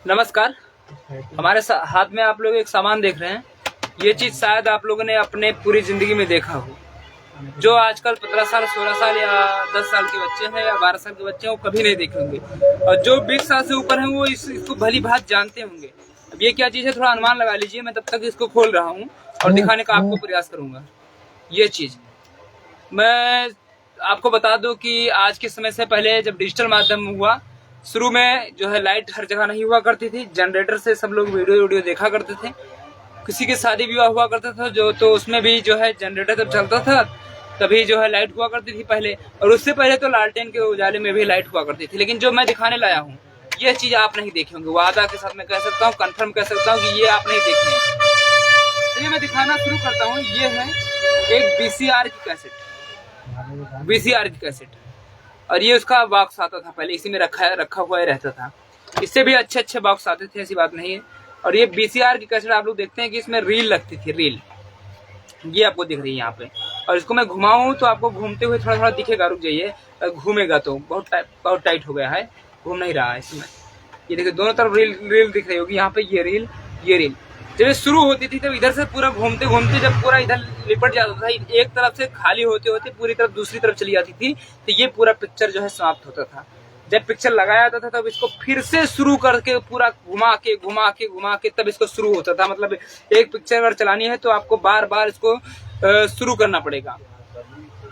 नमस्कार। हमारे हाथ में आप लोग एक सामान देख रहे हैं। ये चीज शायद आप लोगों ने अपने पूरी जिंदगी में देखा हो। जो आजकल 15 साल 16 साल या 10 साल के बच्चे हैं या 12 साल के बच्चे हैं वो कभी नहीं देखे होंगे, और जो 20 साल से ऊपर हैं वो इसको भली भांति जानते होंगे। अब ये क्या चीज है, थोड़ा अनुमान लगा लीजिए। मैं तब तक इसको खोल रहा हूँ और दिखाने का आपको प्रयास करूंगा। ये चीज मैं आपको बता दूं कि आज के समय से पहले जब डिजिटल माध्यम हुआ, शुरू में जो है लाइट हर जगह नहीं हुआ करती थी। जनरेटर से सब लोग वीडियो देखा करते थे। किसी के शादी विवाह हुआ करता था जो, तो उसमें भी जो है जनरेटर जब चलता था तभी जो है लाइट हुआ करती थी पहले, और उससे पहले तो लालटेन के उजाले में भी लाइट हुआ करती थी। लेकिन जो मैं दिखाने लाया हूँ ये चीज आप नहीं देखे होंगे। वादा के साथ मैं कह सकता हूँ, कंफर्म कह सकता हूँ कि ये आप नहीं देखे हैं। चलिए मैं दिखाना शुरू करता हूँ। ये है एक VCR की कैसेट, VCR की कैसेट, और ये उसका बॉक्स आता था पहले, इसी में रखा हुआ ही रहता था। इससे भी अच्छे बॉक्स आते थे, ऐसी बात नहीं है। और ये VCR की कैसेट आप लोग देखते हैं कि इसमें रील लगती थी, रील ये आपको दिख रही है यहाँ पे। और इसको मैं घुमाऊं तो आपको घूमते हुए थोड़ा दिखेगा, रुक जाइए, घूमेगा तो बहुत टाइट हो गया है, घूम नहीं रहा है इसमें। ये देखिए दोनों तरफ रील दिख रही होगी यहाँ पे। ये रील जब ये शुरू होती थी तब इधर से पूरा घूमते घूमते जब पूरा इधर लिपट जाता था, एक तरफ से खाली होते होते पूरी तरफ दूसरी तरफ चली जाती थी, तो ये पूरा पिक्चर जो है समाप्त होता था। जब पिक्चर लगाया जाता था तब इसको फिर से शुरू करके पूरा घुमा के तब इसको शुरू होता था। मतलब एक पिक्चर अगर चलानी है तो आपको बार बार इसको शुरू करना पड़ेगा।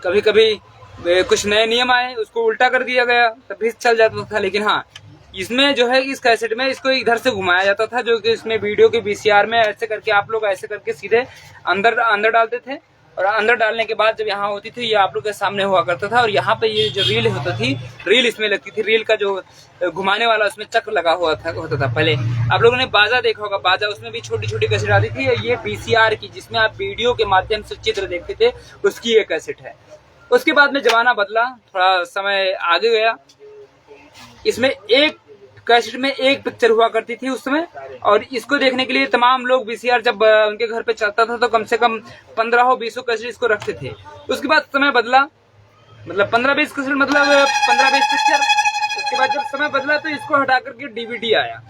कभी कभी कुछ नए नियम आए, उसको उल्टा कर दिया गया, तब भी चल जाता था। लेकिन हाँ, इसमें जो है इस कैसेट में इसको इधर से घुमाया जाता था, जो कि इसमें वीडियो के VCR में ऐसे करके आप लोग ऐसे करके सीधे अंदर डालते थे। और अंदर डालने के बाद जब यहाँ होती थी, ये आप लोग के सामने हुआ करता था। और यहाँ पे ये जो रील होती थी, रील इसमें लगती थी। रील का जो घुमाने वाला उसमें चक्र लगा हुआ होता था। पहले आप लोगों ने बाजा देखा होगा, बाजा, उसमें भी छोटी छोटी कैसेट आती थी। ये VCR की, जिसमें आप वीडियो के माध्यम से चित्र देखते थे, उसकी ये कैसेट है। उसके बाद में जमाना बदला, थोड़ा समय आगे गया। इसमें एक कैसेट में एक पिक्चर हुआ करती थी उस समय, और इसको देखने के लिए तमाम लोग VCR जब उनके घर पे चलता था तो कम से कम 15-20 कैसेट इसको रखते थे। उसके बाद समय बदला, मतलब 15-20 कैसेट, मतलब 15-20 पिक्चर। उसके बाद जब समय बदला तो इसको हटा करके DVD आया।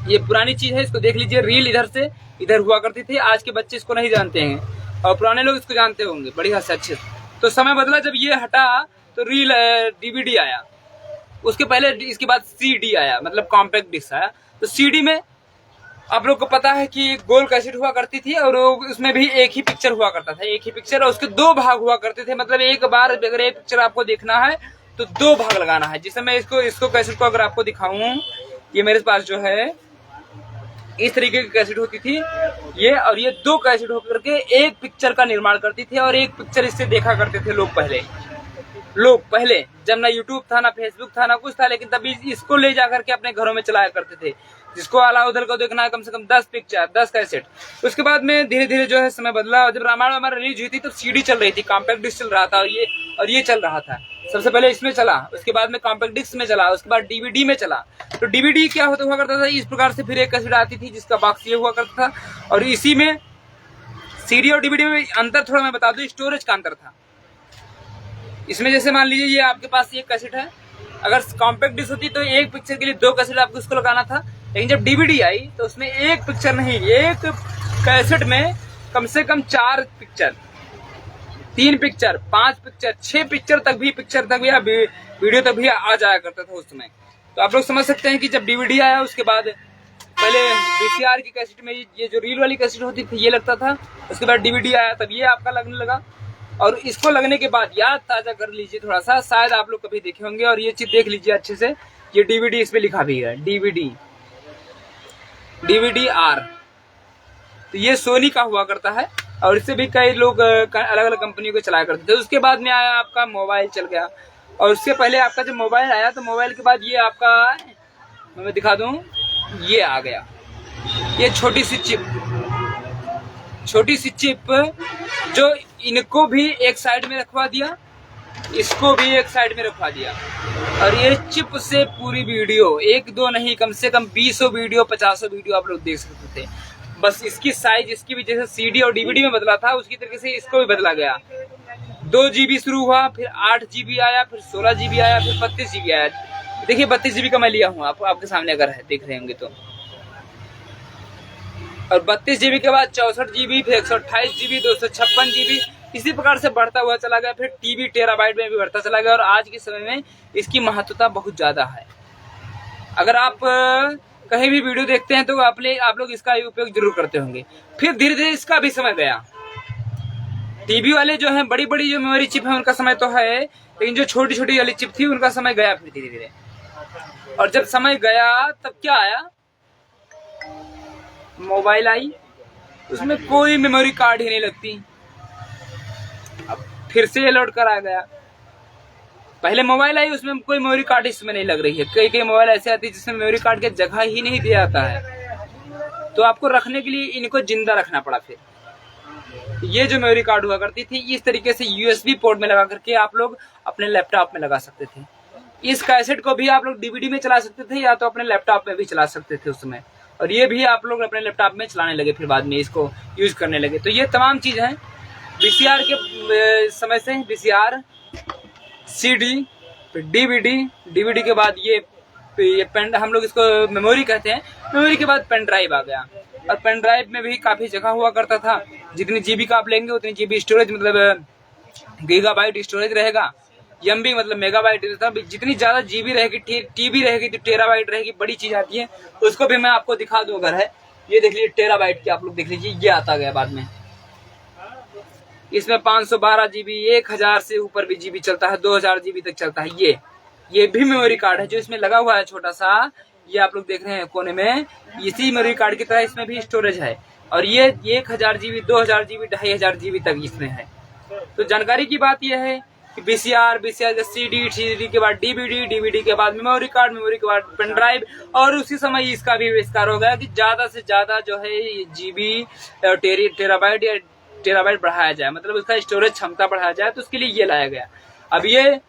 ये पुरानी चीज है, इसको देख लीजिए। रील इधर से इधर हुआ करती थी। आज के बच्चे इसको नहीं जानते हैं और पुराने लोग इसको जानते होंगे बढ़िया से अच्छे से। तो समय बदला, जब ये हटा तो रील DVD आया। उसके पहले इसके बाद CD आया, मतलब कॉम्पैक्ट डिस्क आया। तो CD में आप लोग को पता है कि गोल कैसेट हुआ करती थी, और उसमें भी एक ही पिक्चर हुआ करता था, एक ही पिक्चर, और उसके 2 भाग हुआ करते थे। मतलब एक बार अगर एक पिक्चर आपको देखना है तो 2 भाग लगाना है। जिस समय इसको कैसेट को अगर आपको दिखाऊं, ये मेरे पास जो है इस तरीके की कैसेट होती थी ये, और ये 2 कैसेट होकर के एक पिक्चर का निर्माण करती थी, और एक पिक्चर इससे देखा करते थे लोग पहले जब ना यूट्यूब था, ना फेसबुक था, ना कुछ था। लेकिन तभी इसको ले जाकर के अपने घरों में चलाया करते थे। जिसको अला उधर को देखना है, कम से कम 10 पिक्चर, 10 कैसेट। उसके बाद में धीरे धीरे जो है समय बदला, और जब रामायण हमारा रिलीज हुई थी तो CD चल रही थी, कॉम्पैक्ट डिस्क चल रहा था, और ये चल रहा था। सबसे पहले इसमें चला, उसके बाद में कॉम्पैक्ट डिस्क में चला, उसके बाद DVD में चला। तो DVD क्या हुआ करता था, इस प्रकार से फिर एक कैसेट आती थी जिसका बॉक्स ये हुआ करता था। और इसी में CD और DVD में अंतर थोड़ा मैं बता दूं, स्टोरेज का अंतर था। इसमें जैसे मान लीजिए ये आपके पास एक कैसेट है, अगर कॉम्पैक्ट डिस्क होती तो एक पिक्चर के लिए 2 कैसेट आपको इसको लगाना था। लेकिन जब DVD आई तो उसमें एक पिक्चर नहीं, एक कैसेट में कम से कम 4 पिक्चर, 3 पिक्चर, 5 पिक्चर, 6 पिक्चर तक भी वीडियो तक भी आ जाया करता था उस समय। तो आप लोग समझ सकते हैं कि जब DVD आया उसके बाद पहले VCR की कैसेट में ये जो रील वाली कैसेट होती थी ये लगता था। उसके बाद DVD आया, तब ये आपका लगने लगा। और इसको लगने के बाद याद ताजा कर लीजिए थोड़ा सा, शायद आप लोग कभी देखे होंगे। और ये चीज देख लीजिए अच्छे से, ये DVD इसमें लिखा भी है, DVD-R। तो ये सोनी का हुआ करता है, और इससे भी कई लोग अलग अलग कंपनी को चलाया करते थे। उसके बाद में आया आपका मोबाइल चल गया, और उसके पहले आपका जब मोबाइल आया तो मोबाइल के बाद ये आपका, मैं दिखा दूं, ये आ गया, ये छोटी सी चिप जो इनको भी एक साइड में रखवा दिया, इसको भी एक साइड में रखवा दिया। और ये चिप से पूरी वीडियो, 1-2 नहीं, कम से कम 20 वीडियो, 50 वीडियो आप लोग देख सकते थे। बस इसकी साइज, इसकी भी जैसे CD और DVD में बदला था उसी तरीके से इसको भी बदला गया। 2 GB शुरू हुआ, फिर 8 GB आया, फिर 16 GB आया, फिर 32 GB आया। देखिए 32 GB का मैं लिया हूँ, आपके सामने अगर है देख रहे होंगे तो। और 32 GB के बाद 64 GB, फिर 128 GB, 256 GB, इसी प्रकार से बढ़ता हुआ चला गया। फिर टीबी टेराबाइट में भी बढ़ता चला गया और आज के समय में इसकी महत्वता बहुत ज्यादा है। अगर आप कहीं भी वीडियो देखते हैं तो आप लोग इसका उपयोग जरूर करते होंगे। फिर धीरे धीरे इसका भी समय गया। टीबी वाले जो है बड़ी बड़ी जो मेमोरी चिप है उनका समय तो है, लेकिन जो छोटी छोटी वाली चिप थी उनका समय गया फिर धीरे धीरे। और जब समय गया तब क्या आया, मोबाइल आई, उसमें कोई मेमोरी कार्ड ही नहीं लगती। अब फिर से ये लौट कर आ गया। पहले मोबाइल आई उसमें कोई मेमोरी कार्ड इसमें नहीं लग रही है। कई कई मोबाइल ऐसे आती है जिसमें मेमोरी कार्ड की जगह ही नहीं दिया जाता है, तो आपको रखने के लिए इनको जिंदा रखना पड़ा। फिर ये जो मेमोरी कार्ड हुआ करती थी इस तरीके से यूएसबी पोर्ट में लगा करके आप लोग अपने लैपटॉप में लगा सकते थे। इस कैसेट को भी आप लोग डीवीडी में चला सकते थे या तो अपने लैपटॉप में भी चला सकते थे उस समय, और ये भी आप लोग अपने लैपटॉप में चलाने लगे, फिर बाद में इसको यूज करने लगे। तो ये तमाम चीज है वीसीआर के समय से। वीसीआर, सीडी, फिर डीवीडी के बाद ये पेन, हम लोग इसको मेमोरी कहते हैं। मेमोरी के बाद पेन ड्राइव आ गया, और पेन ड्राइव में भी काफी जगह हुआ करता था। जितनी जीबी का आप लेंगे उतनी जीबी स्टोरेज, मतलब गीगाबाइट स्टोरेज रहेगा। एमबी मतलब मेगाबाइट रहता है। जितनी ज्यादा जीबी रहेगी, टीबी रहेगी तो टेराबाइट रहेगी, बड़ी चीज आती है। उसको भी मैं आपको दिखा दूं अगर है। ये देख लीजिए टेराबाइट की, आप लोग देख लीजिए, ये आता गया बाद में। इसमें 512 जीबी, 1000 से ऊपर भी जीबी चलता है, 2000 जीबी तक चलता है। ये भी मेमोरी कार्ड है जो इसमें लगा हुआ है छोटा सा, ये आप लोग देख रहे हैं कोने में। इसी मेमोरी कार्ड की तरह इसमें भी स्टोरेज है, और ये 1000 जीबी, 2000 जीबी, 2500 जीबी तक इसमें है। तो जानकारी की बात यह है कि बीसीआर के सीडी के बाद डीवीडी के बाद मेमोरी कार्ड, मेमोरी के बाद पेन ड्राइव, और उसी समय इसका भी आविष्कार हो गया कि ज्यादा से ज्यादा जो है जीबी टेराबाइट बढ़ाया जाए, मतलब उसका स्टोरेज क्षमता बढ़ाया जाए। तो उसके लिए ये लाया गया। अब ये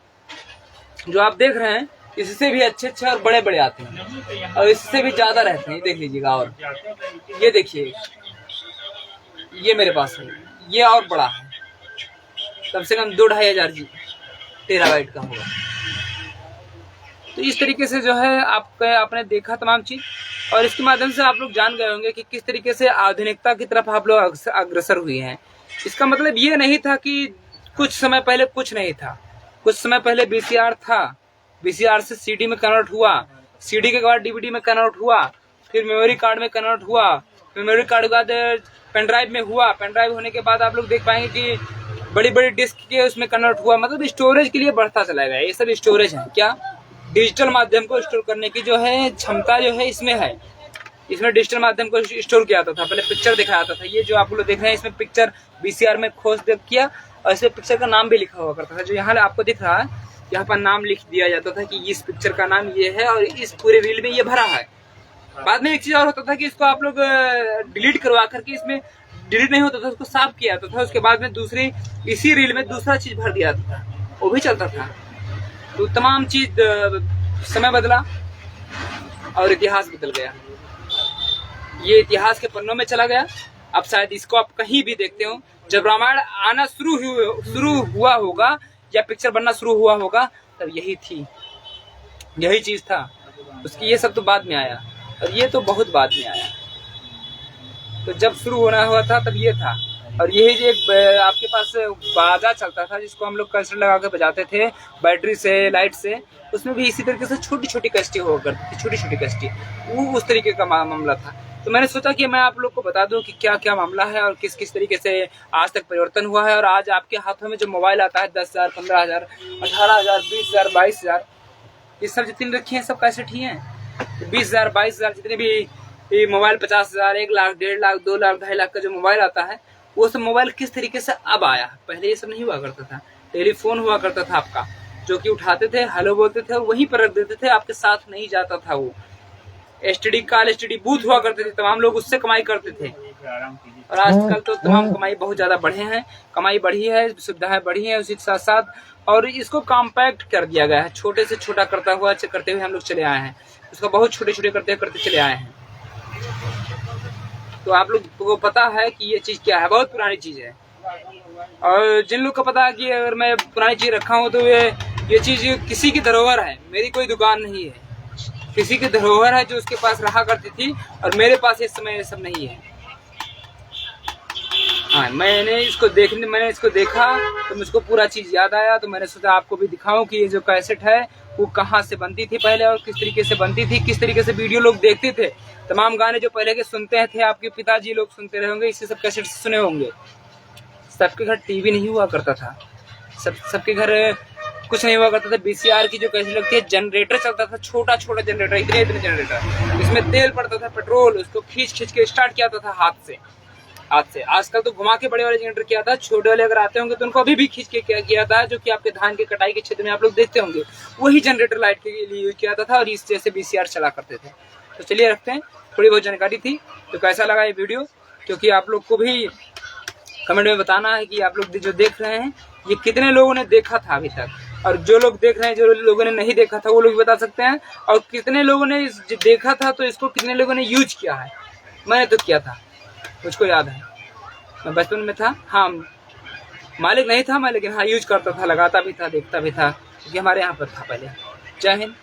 जो आप देख रहे हैं इससे भी अच्छे और बड़े बड़े आते हैं, और इससे भी ज्यादा रहते हैं, देख लीजिएगा। और ये देखिए, ये मेरे पास है, ये और बड़ा है, कम से कम 2-2500 टेराबाइट का होगा। तो इस तरीके से जो है आपने देखा तमाम चीज, और इसके माध्यम से आप लोग जान गए होंगे कि किस तरीके से आधुनिकता की तरफ आप लोग अग्रसर हुए हैं। इसका मतलब ये नहीं था कि कुछ समय पहले कुछ नहीं था। कुछ समय पहले वीसीआर था, वीसीआर से सीडी में कन्वर्ट हुआ, सीडी के बाद डीवीडी में कन्वर्ट हुआ, फिर मेमोरी कार्ड में कन्वर्ट हुआ, मेमोरी कार्ड के बाद पेन ड्राइव में हुआ, पेन ड्राइव होने के बाद आप लोग देख पाएंगे कि बड़ी बड़ी डिस्क के उसमें कन्वर्ट हुआ। मतलब स्टोरेज के लिए बढ़ता चला गया। ये सब स्टोरेज है। क्या डिजिटल माध्यम को स्टोर करने की जो है क्षमता जो है इसमें है। इसमें डिजिटल माध्यम को स्टोर किया जाता था। पहले पिक्चर दिखाया जाता था। ये जो आप लोग देख रहे हैं इसमें पिक्चर वीसीआर में खोज किया, और इसमें पिक्चर का नाम भी लिखा हुआ करता था। जो यहाँ आपको दिख रहा है, यहाँ पर नाम लिख दिया जाता था कि इस पिक्चर का नाम ये है और इस पूरे रील में ये भरा है। बाद में एक चीज और होता था कि इसको आप लोग डिलीट करवा करके, इसमें डिलीट नहीं होता था, उसको साफ किया जाता था। उसके बाद में दूसरी इसी रील में दूसरा चीज भर दिया जाता था, वो भी चलता था। तो तमाम चीज समय बदला और इतिहास बदल गया। ये इतिहास के पन्नों में चला गया। अब शायद इसको आप कहीं भी देखते हो, जब रामायण आना शुरू हुआ होगा या पिक्चर बनना शुरू हुआ होगा, तब यही थी, यही चीज था। उसकी ये सब तो बाद में आया, और ये तो बहुत बाद में आया। तो जब शुरू होना हुआ था तब ये था। और यही एक आपके पास बाजा चलता था जिसको हम लोग कैसेट लगा के बजाते थे बैटरी से, लाइट से। उसमें भी इसी तरीके से छोटी छोटी कष्टी हुआ करती थी, छोटी छोटी कष्टी। वो उस तरीके का मामला था। तो मैंने सोचा कि मैं आप लोग को बता दूं कि क्या क्या मामला है और किस किस तरीके से आज तक परिवर्तन हुआ है। और आज आपके हाथों में जो मोबाइल आता है 10,000, 15,000, 18,000, 20,000, 22,000, ये सब जितने रखी हैं सब कैसेट ही हैं। 20,000, 22,000 जितने भी मोबाइल, 50,000, 1 लाख, 1.5 लाख, 2 लाख, 2.5 लाख का जो मोबाइल आता है, वो सब मोबाइल किस तरीके से अब आया। पहले ये सब नहीं हुआ करता था। टेलीफोन हुआ करता था आपका, जो कि उठाते थे, हेलो बोलते थे और वहीं पर रख देते थे, आपके साथ नहीं जाता था। वो एसटीडी बूथ हुआ करते थे, तमाम लोग उससे कमाई करते थे। और आजकल तो तमाम कमाई बहुत ज्यादा बढ़े हैं, कमाई बढ़ी है, सुविधाएं बढ़ी है उसी के साथ साथ। और इसको कॉम्पैक्ट कर दिया गया है, छोटे से छोटा करते हुए हम लोग चले आए हैं। उसको बहुत छोटे छोटे करते चले आए हैं। तो आप लोग को पता है कि ये चीज क्या है, बहुत पुरानी चीज है। और जिन लोग को पता है कि अगर मैं पुरानी चीज रखा हूँ तो ये ये चीज किसी की धरोहर है, मेरी कोई दुकान नहीं है, किसी की धरोहर है जो उसके पास रहा करती थी, और मेरे पास इस समय ये सब नहीं है। हाँ, मैंने इसको देखा तो मुझको पूरा चीज याद आया, तो मैंने सोचा आपको भी दिखाऊं कि ये जो कैसेट है वो कहाँ से बनती थी पहले और किस तरीके से बनती थी, किस तरीके से वीडियो लोग देखते थे। तमाम गाने जो पहले के सुनते थे, आपके पिताजी लोग सुनते रहे होंगे, इसी सब कैसेट से सुने होंगे। सबके घर टीवी नहीं हुआ करता था, सबके घर कुछ नहीं हुआ करता था। बीसीआर की जो कैसेट लगती है, जनरेटर चलता था, छोटा छोटा जनरेटर, इतने जनरेटर, इसमें तेल पड़ता था, पेट्रोल, उसको खींच के स्टार्ट किया था हाथ से। आजकल तो घुमा के बड़े वाले जनरेटर किया था, छोटे वाले अगर आते होंगे तो उनको अभी भी खींच के किया था, जो कि आपके धान के कटाई के क्षेत्र में आप लोग देखते होंगे, वही जनरेटर लाइट के लिए यूज किया था और इस जैसे बीसीआर चला करते थे। तो चलिए रखते हैं, थोड़ी बहुत जानकारी थी। तो कैसा लगा ये वीडियो, क्योंकि आप लोग को भी कमेंट में बताना है कि आप लोग जो देख रहे हैं ये कितने लोगों ने देखा था अभी तक, और जो लोग देख रहे हैं, जो लोगों ने नहीं देखा था वो लोग बता सकते हैं, और कितने लोगों ने देखा था तो इसको कितने लोगों ने यूज किया है। मैंने तो किया था, मुझको याद है, मैं बचपन में था। हाँ, मालिक नहीं था मैं, लेकिन हाँ यूज करता था, लगाता भी था, देखता भी था, क्योंकि हमारे यहाँ पर था पहले। जय हिंद।